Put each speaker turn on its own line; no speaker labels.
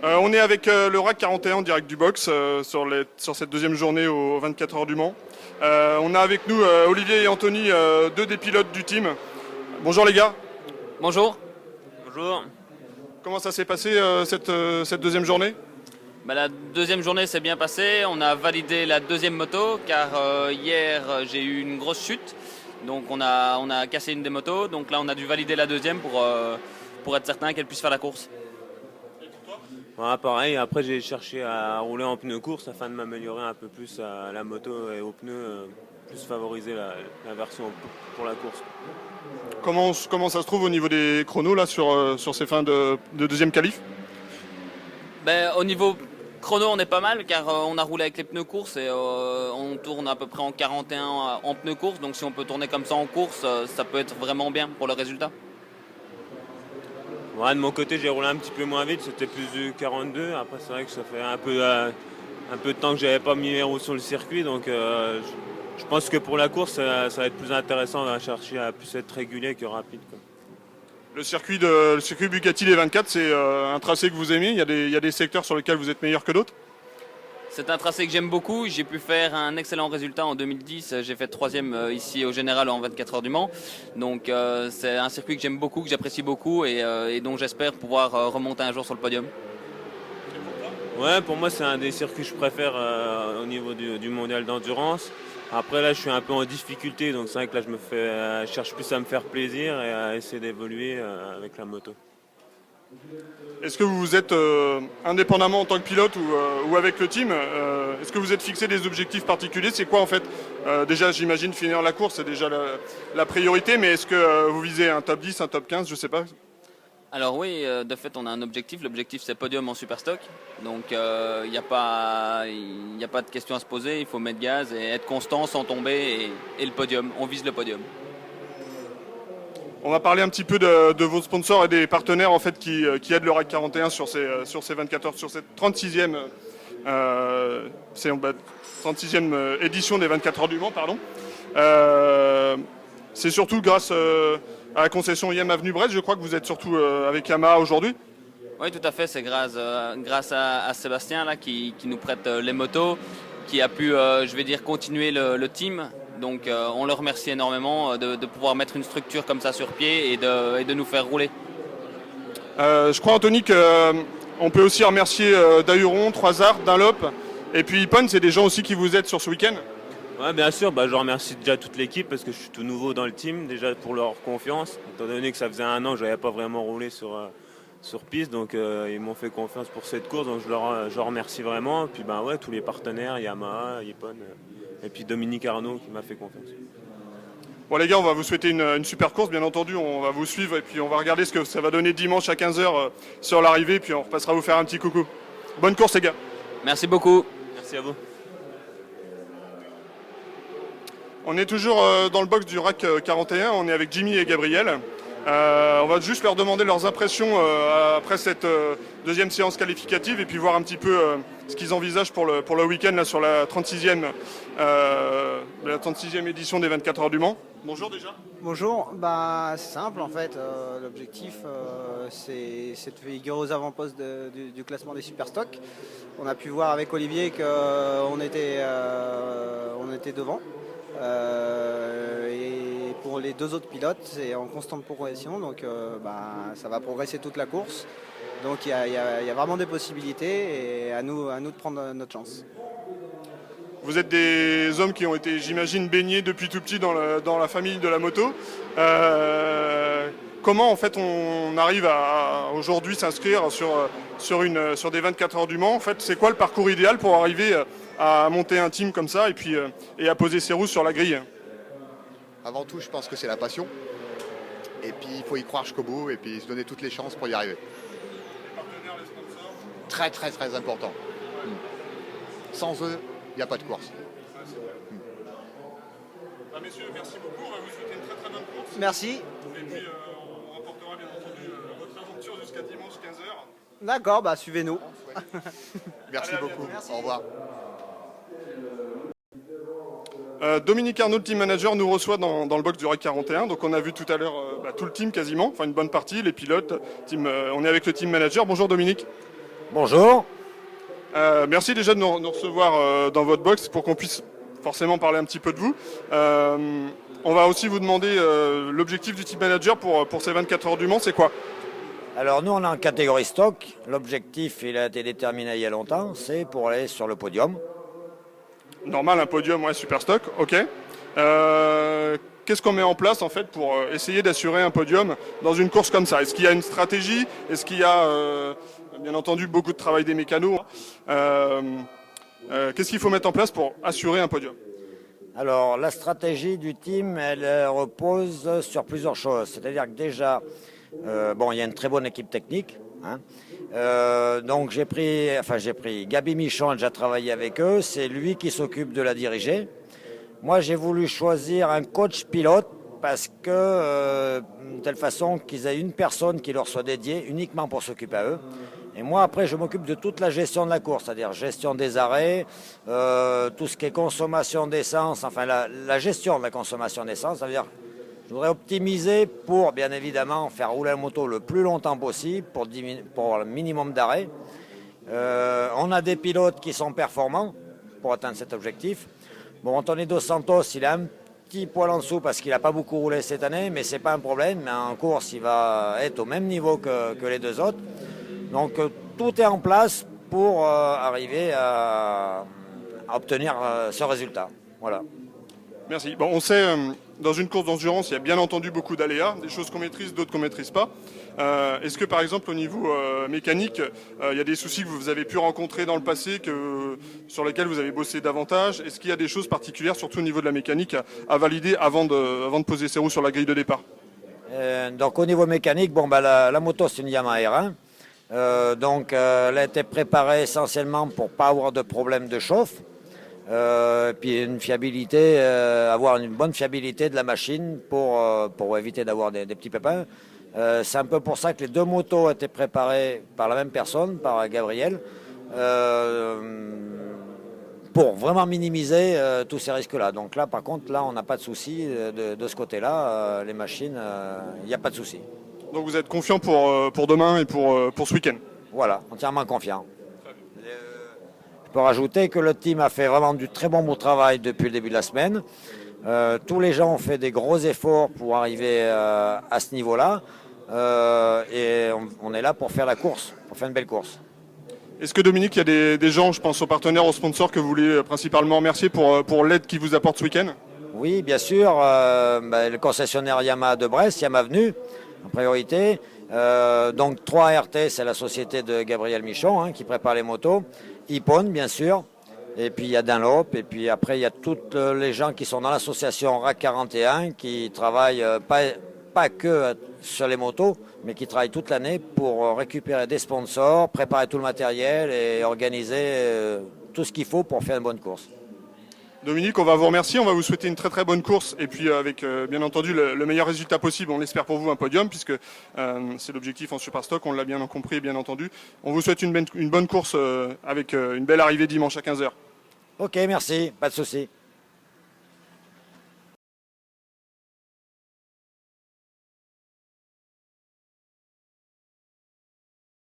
On est avec le RAC 41 en direct du box sur cette deuxième journée aux 24 heures du Mans. On a avec nous Olivier et Anthony, deux des pilotes du team. Bonjour les gars.
Bonjour.
Bonjour.
Comment ça s'est passé cette deuxième journée?
La deuxième journée s'est bien passée. On a validé la deuxième moto car hier j'ai eu une grosse chute. Donc on a cassé une des motos. Donc là on a dû valider la deuxième pour être certain qu'elle puisse faire la course.
Ouais, pareil, après j'ai cherché à rouler en pneus course afin de m'améliorer un peu plus à la moto et aux pneus, plus favoriser la version pour la course.
Comment ça se trouve au niveau des chronos là sur ces fins de deuxième qualif?
Au niveau chrono on est pas mal car on a roulé avec les pneus course et on tourne à peu près en 41 en pneus course. Donc si on peut tourner comme ça en course, ça peut être vraiment bien pour le résultat.
Ouais, de mon côté, j'ai roulé un petit peu moins vite, c'était plus du 42. Après, c'est vrai que ça fait un peu de temps que j'avais pas mis mes roues sur le circuit. Donc, je pense que pour la course, ça va être plus intéressant à chercher à plus être régulier que rapide, quoi.
Le circuit Bugatti les 24, c'est un tracé que vous aimez? Il y a des secteurs sur lesquels vous êtes meilleur que d'autres?
C'est un tracé que j'aime beaucoup. J'ai pu faire un excellent résultat en 2010. J'ai fait 3e ici au Général en 24 heures du Mans. Donc c'est un circuit que j'aime beaucoup, que j'apprécie beaucoup et dont j'espère pouvoir remonter un jour sur le podium.
Ouais, pour moi, c'est un des circuits que je préfère au niveau du mondial d'endurance. Après, là, je suis un peu en difficulté. Donc c'est vrai que là, je cherche plus à me faire plaisir et à essayer d'évoluer avec la moto.
Est-ce que vous êtes indépendamment en tant que pilote ou avec le team, est-ce que vous êtes fixé des objectifs particuliers? C'est quoi en fait? Déjà j'imagine finir la course, c'est déjà la priorité, mais est-ce que vous visez un top 10, un top 15, je sais pas?
Alors oui, de fait on a un objectif. L'objectif c'est podium en Superstock. Donc il n'y a pas de question à se poser. Il faut mettre gaz et être constant sans tomber et le podium. On vise le podium.
On va parler un petit peu de vos sponsors et des partenaires en fait qui aident le RAC 41 sur ces 24 heures, sur cette 36e, 36e édition des 24 heures du Mans, pardon. C'est surtout grâce à la concession IM Avenue Brest, je crois que vous êtes surtout avec Yamaha aujourd'hui.
Oui, tout à fait. C'est grâce à Sébastien là, qui nous prête les motos, qui a pu, je vais dire, continuer le team. Donc on le remercie énormément de pouvoir mettre une structure comme ça sur pied et de nous faire rouler.
Je crois, Anthony, qu'on peut aussi remercier Dahuron, Troisart, Dunlop et puis Ippon, c'est des gens aussi qui vous aident sur ce week-end.
Ouais, bien sûr, je remercie déjà toute l'équipe parce que je suis tout nouveau dans le team, déjà pour leur confiance, étant donné que ça faisait un an que je n'avais pas vraiment roulé sur piste, donc ils m'ont fait confiance pour cette course, donc je leur remercie vraiment. Et puis tous les partenaires, Yamaha, Ippon, et puis Dominique Arnaud qui m'a fait confiance.
Bon les gars, on va vous souhaiter une super course, bien entendu, on va vous suivre et puis on va regarder ce que ça va donner dimanche à 15 h sur l'arrivée, puis on repassera vous faire un petit coucou. Bonne course les gars.
Merci beaucoup.
Merci à vous.
On est toujours dans le box du RAC 41, on est avec Jimmy et Gabriel. On va juste leur demander leurs impressions après cette deuxième séance qualificative et puis voir un petit peu ce qu'ils envisagent pour le week-end là, sur la 36e édition des 24 heures du Mans. Bonjour déjà.
Bonjour, c'est simple en fait. L'objectif c'est de figurer aux avant-postes du classement des Superstock. On a pu voir avec Olivier qu'on était devant. Et pour les deux autres pilotes, c'est en constante progression, donc ça va progresser toute la course. Donc il y a vraiment des possibilités et à nous de prendre notre chance.
Vous êtes des hommes qui ont été, j'imagine, baignés depuis tout petit dans la famille de la moto. Comment en fait on arrive à aujourd'hui s'inscrire sur des 24 heures du Mans? En fait, c'est quoi le parcours idéal pour arriver à monter un team comme ça et à poser ses roues sur la grille?
Avant tout, je pense que c'est la passion. Et puis, il faut y croire jusqu'au bout et puis se donner toutes les chances pour y arriver.
Les partenaires, les sponsors?
Très, très, très important. Sans eux, il n'y a pas de course.
Messieurs, merci beaucoup. On va vous souhaiter une très très bonne course.
Merci.
Et puis, on rapportera bien entendu votre aventure jusqu'à dimanche 15 h.
D'accord, suivez-nous.
Merci
Allez,
beaucoup.
Merci.
Au revoir.
Dominique Arnaud, le team manager, nous reçoit dans le box du RAC 41. Donc on a vu tout à l'heure tout le team quasiment, enfin une bonne partie, les pilotes. On est avec le team manager. Bonjour Dominique.
Bonjour.
Merci déjà de nous recevoir dans votre box pour qu'on puisse forcément parler un petit peu de vous. On va aussi vous demander l'objectif du team manager pour ces 24 heures du Mans, c'est quoi?
Alors nous on est en catégorie stock. L'objectif il a été déterminé il y a longtemps, c'est pour aller sur le podium.
Normal, un podium, ouais, super stock, ok. Qu'est-ce qu'on met en place en fait pour essayer d'assurer un podium dans une course comme ça? Est-ce qu'il y a une stratégie? Est-ce qu'il y a bien entendu beaucoup de travail des mécanos? Qu'est-ce qu'il faut mettre en place pour assurer un podium?
Alors la stratégie du team elle repose sur plusieurs choses. C'est-à-dire que déjà, il y a une très bonne équipe technique. Hein. Donc j'ai pris Gabi Michon, j'ai déjà travaillé avec eux, c'est lui qui s'occupe de la diriger. Moi j'ai voulu choisir un coach pilote parce que de telle façon qu'ils aient une personne qui leur soit dédiée uniquement pour s'occuper à eux. Et moi après je m'occupe de toute la gestion de la course, c'est-à-dire gestion des arrêts, tout ce qui est consommation d'essence, enfin la gestion de la consommation d'essence, ça veut dire je voudrais optimiser pour, bien évidemment, faire rouler la moto le plus longtemps possible pour le minimum d'arrêt. On a des pilotes qui sont performants pour atteindre cet objectif. Bon, Anthony Dos Santos, il est un petit poil en dessous parce qu'il n'a pas beaucoup roulé cette année, mais ce n'est pas un problème. Mais en course, il va être au même niveau que les deux autres. Donc, tout est en place pour arriver à obtenir ce résultat. Voilà.
Merci. Bon, on sait, dans une course d'endurance, il y a bien entendu beaucoup d'aléas, des choses qu'on maîtrise, d'autres qu'on ne maîtrise pas. Est-ce que par exemple au niveau mécanique, il y a des soucis que vous avez pu rencontrer dans le passé, sur lesquels vous avez bossé davantage? Est-ce qu'il y a des choses particulières, surtout au niveau de la mécanique, à valider avant de poser ses roues sur la grille de départ?
Donc au niveau mécanique, la moto c'est une Yamaha R1. Elle a été préparée essentiellement pour ne pas avoir de problème de chauffe. Puis une fiabilité, avoir une bonne fiabilité de la machine pour éviter d'avoir des petits pépins. C'est un peu pour ça que les deux motos ont été préparées par la même personne, par Gabriel, pour vraiment minimiser tous ces risques-là. Donc là, par contre, on n'a pas de souci de ce côté-là. Les machines, il n'y a pas de souci.
Donc vous êtes confiant pour demain et pour ce week-end?
Voilà, entièrement confiant. Je peux rajouter que le team a fait vraiment du très bon travail depuis le début de la semaine. Tous les gens ont fait des gros efforts pour arriver à ce niveau-là. Et on est là pour faire la course, pour faire une belle course.
Est-ce que Dominique, il y a des gens, je pense aux partenaires, aux sponsors, que vous voulez principalement remercier pour l'aide qu'ils vous apportent ce week-end?
Oui, bien sûr. Le concessionnaire Yamaha de Brest, Yamaha Venu, en priorité. Donc 3RT, c'est la société de Gabriel Michon qui prépare les motos. Ippon, bien sûr. Et puis il y a Dunlop. Et puis après, il y a toutes les gens qui sont dans l'association RAC 41 qui travaillent pas que sur les motos, mais qui travaillent toute l'année pour récupérer des sponsors, préparer tout le matériel et organiser tout ce qu'il faut pour faire une bonne course.
Dominique, on va vous remercier, on va vous souhaiter une très très bonne course et puis avec bien entendu le meilleur résultat possible, on l'espère pour vous un podium puisque c'est l'objectif en Superstock, on l'a bien compris et bien entendu. On vous souhaite une bonne course avec une belle arrivée dimanche à 15h.
Ok, merci, pas de souci.